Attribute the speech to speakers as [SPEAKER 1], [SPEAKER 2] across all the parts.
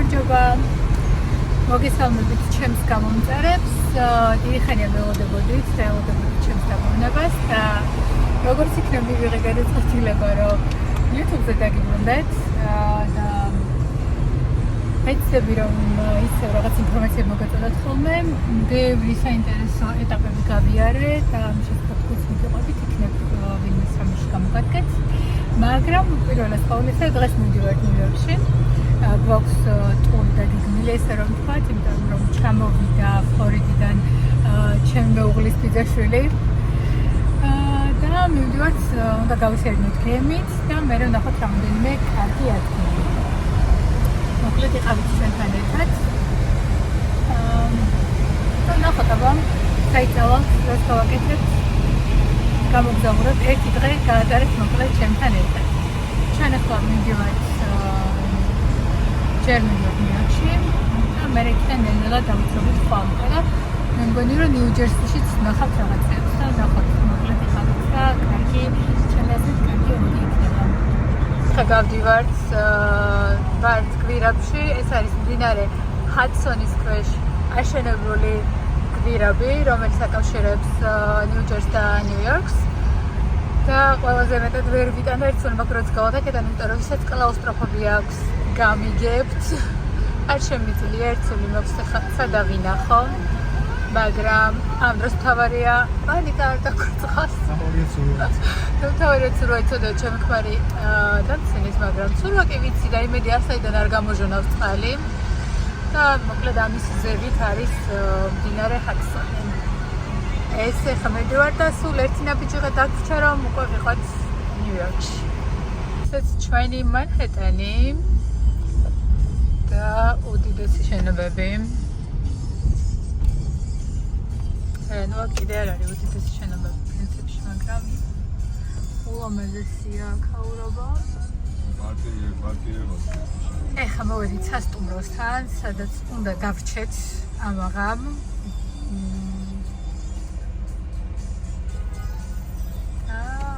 [SPEAKER 1] გამარჯობა. მოგესალმებით ჩემს გამომწერებს. დიდი ხანია ველოდებოდით ჩემს გამოვნებას და როგორც იქნება მივიღე გადაწყვეტილება, რომ YouTube-ზე დაგიბრუნდეთ და მეცდები რომ ისევ რაღაც ინფორმაცია მოგაწოდოთ ხოლმე. ბევრი საინტერესო ეტაპები გავიარე და ამ შესაძლებლობით მივიღებით იქნებ ვინმე სამში გამოგადგეთ. მაგრამ პირველად ყოვლისა დღეს მივდივართ ნიუ-იორკში. გვაქვს ტური დაგეგმილი, ესე რომ ვთქვათ, იმიტომ რომ ჩამოვიდა ფლორიდიდან ჩემი მეუღლის ბიძაშვილი. და მივდივართ, უნდა გავისერნოთ გემით და მე ვნახოთ რამდენიმე კარგი ადგილი. მოკლედ იყავით ჩვენთან ერთად. და ნახოთ აბა, საიტელავთ, რას გავაკეთებთ. გამოგზავნოთ ერთი დღე გაატარეთ მოკლედ ჩემთან ერთად. ჩვენ ახლა მივდივართ ნიუ-იორკში და მე იქიდან ნელ-ნელა დავუცრობთ ხოლმე და მე მგონი რომ ნიუ-ჯერსიშიც ნახავთ რაღაცებს და ნახოთ მოკლედ იყავით და კარგი ჩემასეთ კარგი მოდი იქნება. ხა გავდივართ ვართ გვირაბში, ეს არის მდინარე ჰადსონის ქვეშ აშენებული გვირაბი, რომელიც აკავშირებს ნიუ-ჯერსს და ნიუ-იორკს. და ყველაზე მეტად ვერ ვიტანდა ერთ სულმაქროც გავაკეთეთ, იმიტომ რომ ვისაც კლაუსტროფობია აქვს გამიგებთ. არ შემიძლია ერთ სული მოგცეცა და ვინახო, მაგრამ ამ დროს თავარია პანიკა არ დაგვრწყოს. თავარია ცურვა იცოდა ჩემი ქმარი დამცინეს, მაგრამ ცურვა კი ვიცი და იმედი ასაიდან არ გამოჟონავს წყალი. და მოკლედ ამის ზევით არის მდინარე ჰადსონი. ეს ახლა მივდივარ და სულ ერთი ნაბიჯიღა დაგვრჩა რომ უკვე ვიყავთ ნიუ-იორკში. ესეც ჩვენი მანჰეტენი და უდიდესი შენობები. ნუ კიდე არ არის უდიდესი შენობები პრინციპში, მაგრამ ულამაზესია ქაურობა. ეხლა მოვედით სასტუმროსთან, სადაც უნდა დავრჩეთ ამაღამ.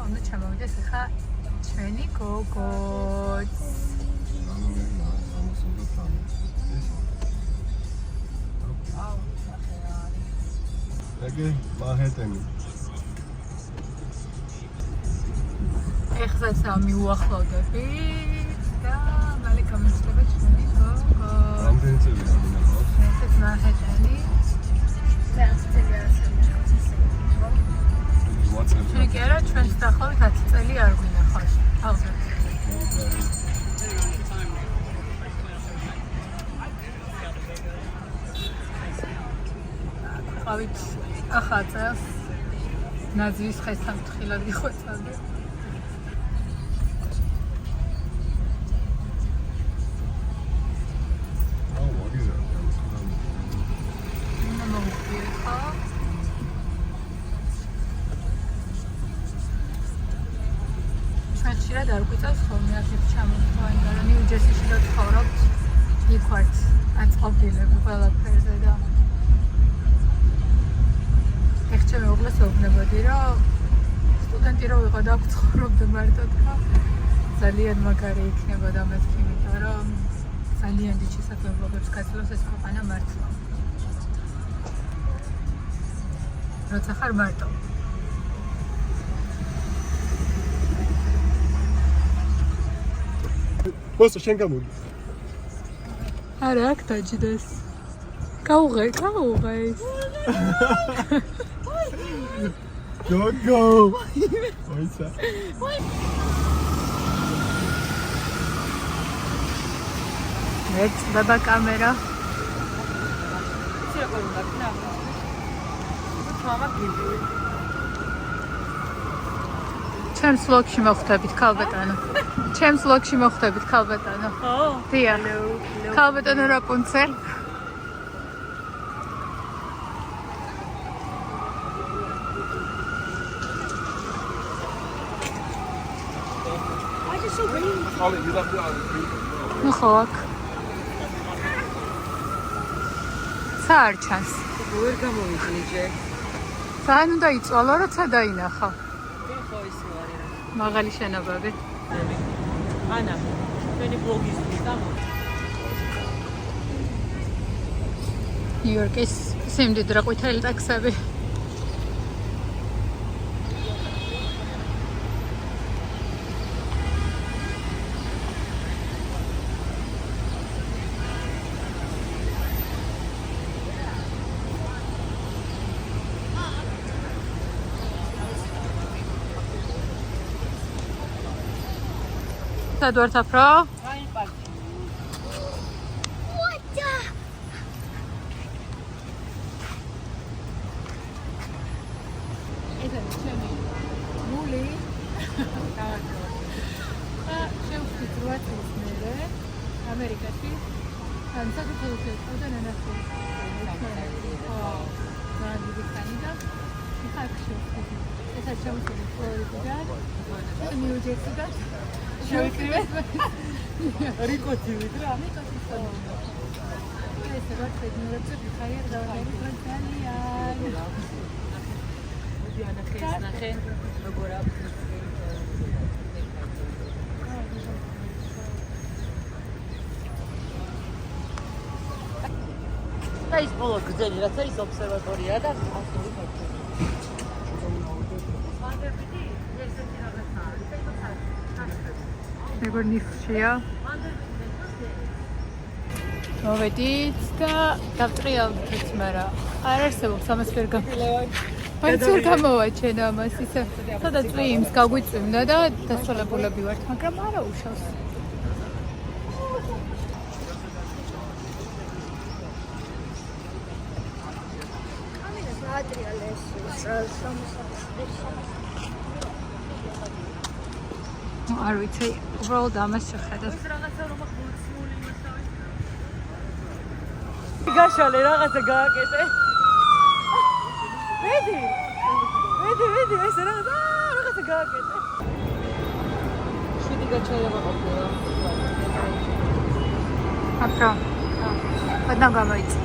[SPEAKER 1] უნდა ჩამოვიდეს ახლა ჩვენი გოგოც.
[SPEAKER 2] ეგე მანჰეტენი.
[SPEAKER 1] ეხლაც მივუახლოვდებით და მალე გამოსწრება ჩვენი გოგო.
[SPEAKER 2] რამდენი წელია მინახავს?
[SPEAKER 1] ესეც მანჰეტენი. მე ასწელი ჩვენ კი არა, ჩვენს დაახლოებით 10 წელი არ გვინახავს. ალბათ. ყავით ახლა წელს ნაძვის ხესთან თხილად გიხვეწავდი. ხშირად არ გვიწევს ხოლმე ასეთ ჩამოთვა, იმიტომ რომ ნიუ-ჯერსიში და ცხოვრობთ, იქ ვართ აწყობილები ყველაფერზე და ეხლა მეუღლეს ვეუბნებოდი, რომ სტუდენტი რო ვიყო და ვცხოვრობდე მარტოდ, ძალიან მაგარი იქნებოდა მეთქი, იმიტომ რომ ძალიან დიდ შესაძლებლობებს გაცილოს ეს ქვეყანა მართლა. როცა ხარ მარტო.
[SPEAKER 2] მოსო შენ გამოდი.
[SPEAKER 1] არა, აქ დაჯდეს. გაუღე ეს.
[SPEAKER 2] გოგო. ოიცა.
[SPEAKER 1] მეც ბაბა კამერა. ჩემს vlog-ში მოხვდებით ქალბატონო. ჩემს vlog-ში მოხვდებით ქალბატონო. ხო? დიახ. ქალბატონო რაპუნცელ. ნუ ხო აქ. საარ ჩანს.
[SPEAKER 3] ვერ გამოვიძლიჯე.
[SPEAKER 1] ძალიან უნდა იწვალო, როცა დაინახო.
[SPEAKER 3] ხო ის არის.
[SPEAKER 1] მაღალი შენობები.
[SPEAKER 3] ანა, ჩვენი ბლოგის გამო.
[SPEAKER 1] ნიუ-იორკის სიმდიდრე ყვითელი ტაქსები. სად ვართ აფრო?
[SPEAKER 3] რაინ პარკი.
[SPEAKER 1] ეს არის ჩემი მული. შევხვდით 8 წლის მერე ამერიკაში. ან საქართველოს წავდა ნანახი. ძალიან დიდი ხანი და იქ შევხვდით. ეს არის ჩემი ფლორიდიდან, ნიუ-ჯერსიდან. შევიკრიბეთ.
[SPEAKER 3] რიკოთი ვიდრა?
[SPEAKER 1] ეს რაღაც ნიუ-იორკში ხაიერ დავაყენე ძალიან.
[SPEAKER 3] მოდი ანახე ნახე როგორ აქვს. და ის ბოლო გზელი რაც არის ობსერვატორია და ასული ფაქტი. ვანდერბიდი ესეთი რაღაცაა.
[SPEAKER 1] როგორ ნიფშია? მოვედით და დავტრიალდით, მაგრამ არ არსებობს ამას ვერ მაინც ვერ გამოვაჩენო ამას, ისე სადაც წვიმს გაგვიწვიმდა და დასწოლებულები ვართ, მაგრამ არა უშავს. არ ვიცი, უბრალოდ ამას შეხედოთ.
[SPEAKER 3] რაღაცა რომ მოცმული მასავე. გაშალე რაღაცა გააკეთე. ვედი, ეს რაღაცა გააკეთე. შვიდი გაჩალება ყოფილა.
[SPEAKER 1] აფრო. ბატონ გამოიწე.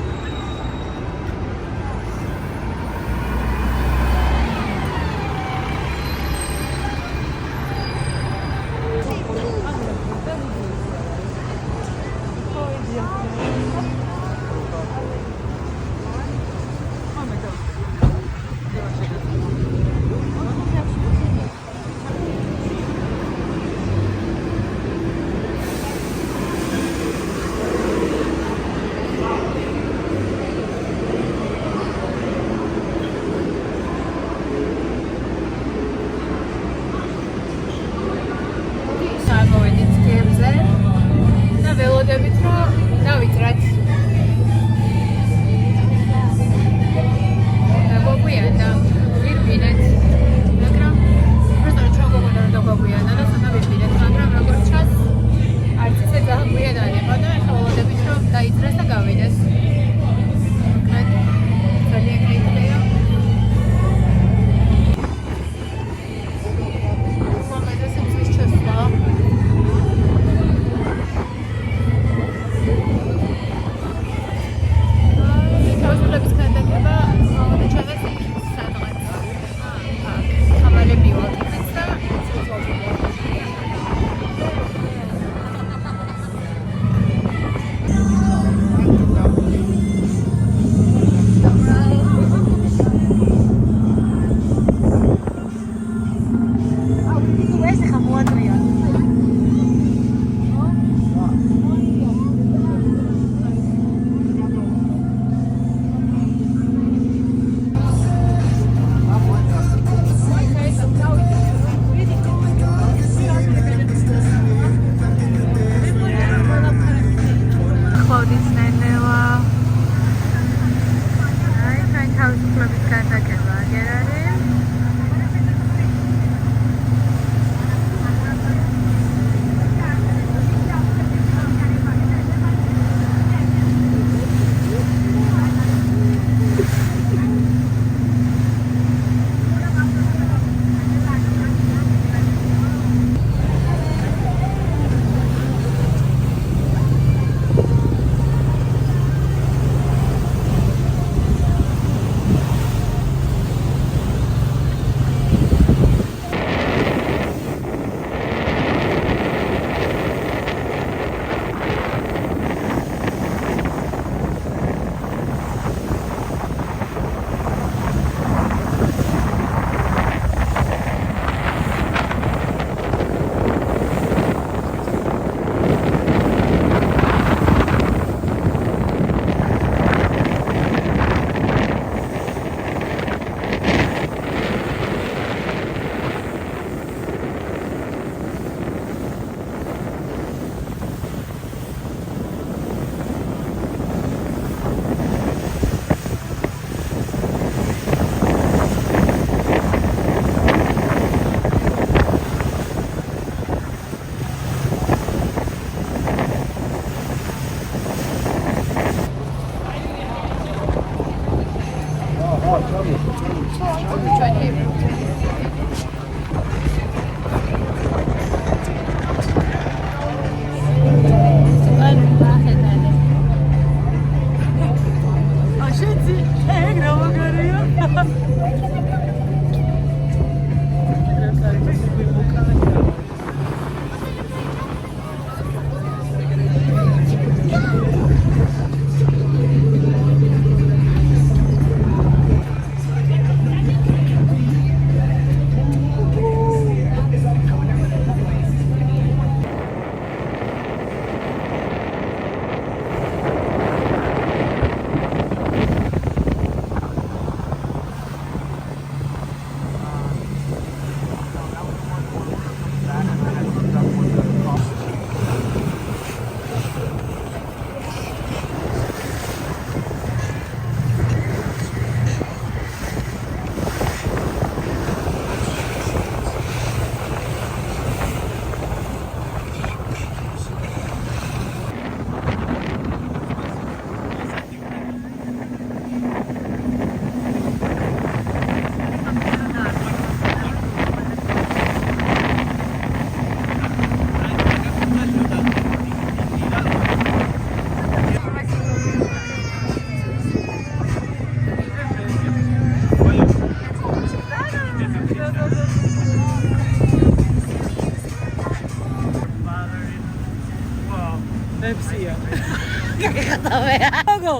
[SPEAKER 3] გოგო.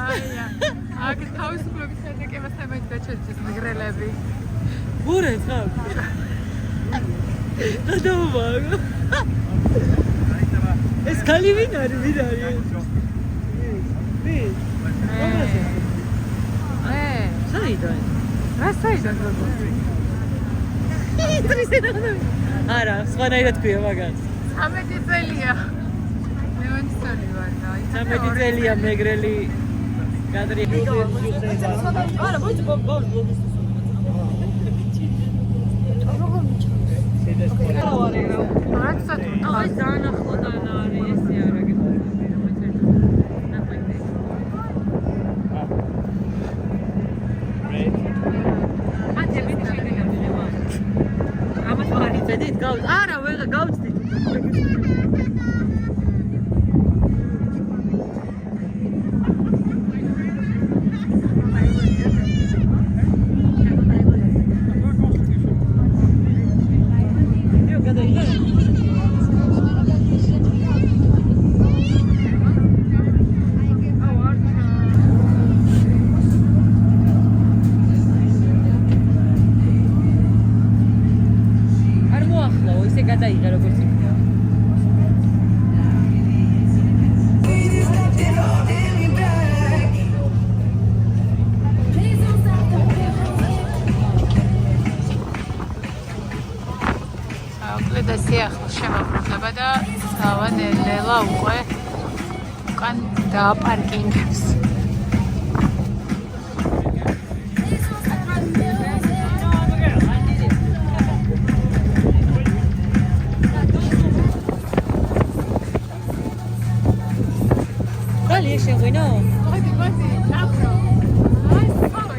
[SPEAKER 1] აია. აქ თავისუფლების შეტაკებას თემით გაჩერდეს მეგრელები.
[SPEAKER 3] გურე ხარ. გადავაგო. ეს ხალი ვინ არის? ვინ არის? ვინ? საიდან?
[SPEAKER 1] რა საიდან გოგო?
[SPEAKER 3] არა, სხვანაირად ქვია მაგას.
[SPEAKER 1] 13 წელია. ლეონტსონი ვარ და
[SPEAKER 3] 13 წელია მეგრელი გადრი. არა, მოიწ ბოლ. აი დაანახოთ ან არის ესე არა გეტყვი რომ ეცერთ ნახვიდე. მათები შეიძლება ამას მარიცედით გავ არა ვეღა გავწდით. გადაიღე როგორც იქნება.
[SPEAKER 1] აუკლე სიახლოს შემობრუნდება და დავანელელა უკვე უკან დააპარკინგებს.
[SPEAKER 3] შეგვინო?
[SPEAKER 1] მოდი, დაფრო. აი, სპავე.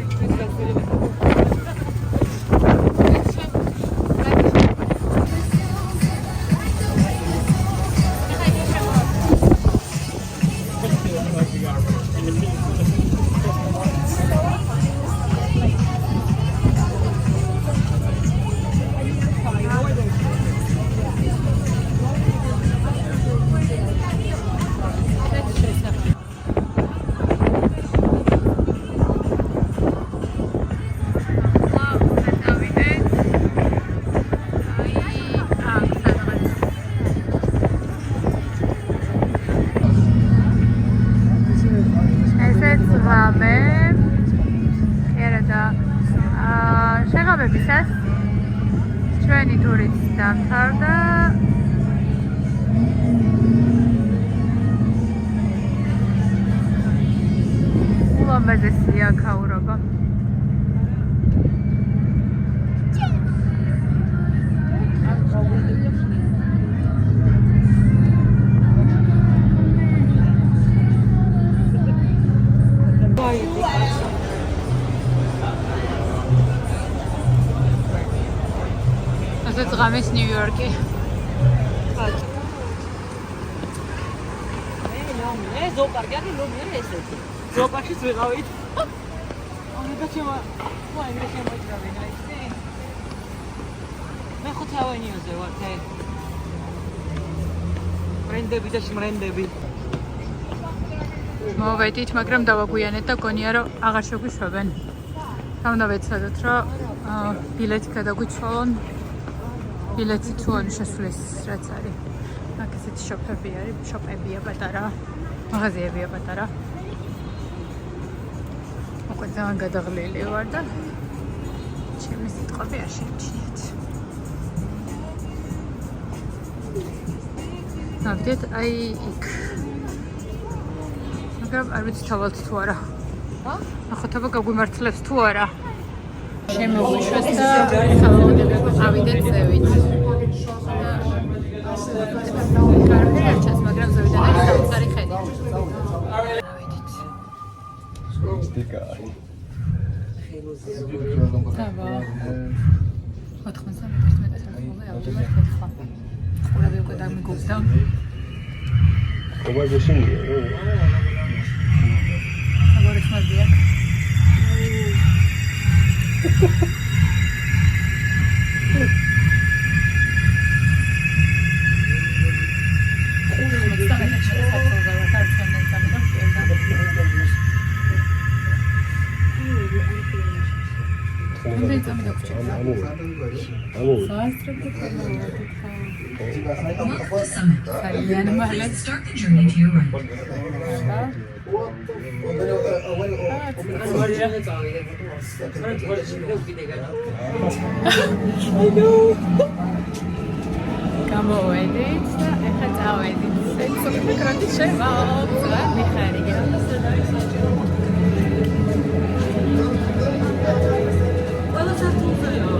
[SPEAKER 1] შეგამებისას ჩვენი ტურიც დამთავრდა. ულამაზესია ქაურობა. ღამეს ნიუ-იორკი.
[SPEAKER 3] ზოოპარკი არის ლომიერი ესეთი. ზოოპარკშიც ვიყავით. და ჩემო, ვაი, შემოიჭრავენ აი ესე. მე 5 ავენიოზე ვარ თე. ბრენდები და შმრენდები.
[SPEAKER 1] მოვედით, მაგრამ დავაგვიანეთ და გონია რომ აღარ შეგვიშვებენ. თავნა ვეცადოთ რომ ბილეთი გადაგვიცვალონ. ბილეთი თუ არ შესulis რაც არის. აქ ესეთი შოპებია პატარა, მაღაზიებია პატარა. უკვე ძალიან გადაღლილი ვარ და ჩემი სიტყვები არ შეიმჩნიათ. ავიდეთ აი იქ. მაგრამ არ ვიცი თავად თუ არა. ახოთება გაგვიმართლებს თუ არა. შემოგვიშვეს და ავიდეთ ზევით. კარგი არჩას, მაგრამ ზევიდან არის საოცარი ხედი. ავიდეთ.
[SPEAKER 2] სტიკარი.
[SPEAKER 1] აბა. 91 მეტრი ავდომარ ხეთხა. ყურები უკვე დამიგობდა.
[SPEAKER 2] ობა გეშინია.
[SPEAKER 1] აგორისმებია.
[SPEAKER 4] Start the journey to your right.
[SPEAKER 1] გამოვედით და ეხლა წავედით. სექსუალური კრონტი შემოვწვა მიხარია.
[SPEAKER 3] ყველა სართულზეა.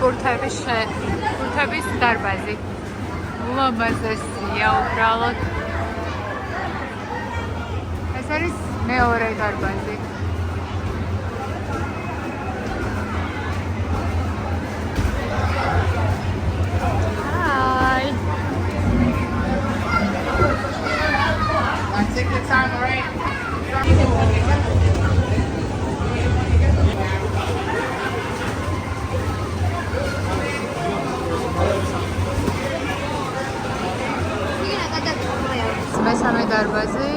[SPEAKER 1] ბურთების დარბაზი. ულამაზესია უბრალოდ. ეს არის მეორე დარბაზი. Hi. I take the time, all right? მესამე დარბაზი.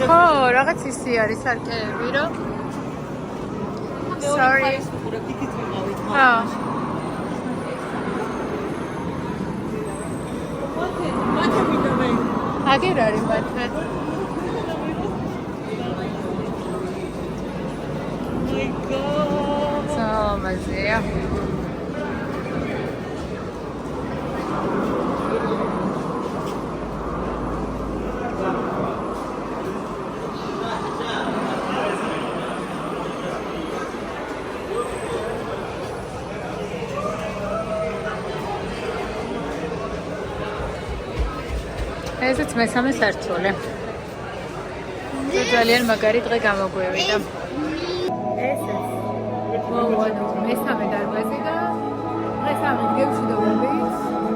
[SPEAKER 1] ხო, რაღაც ისი არის არკეები, რომ Sorry. ხო. აგერ არის მათე. მაზეა. ესეც მესამე სართული. ძალიან მაგარი დღე გამოგვივიდა. ესეც მესამე დარბაზი და დღეს ამდგევ მშვიდობებით.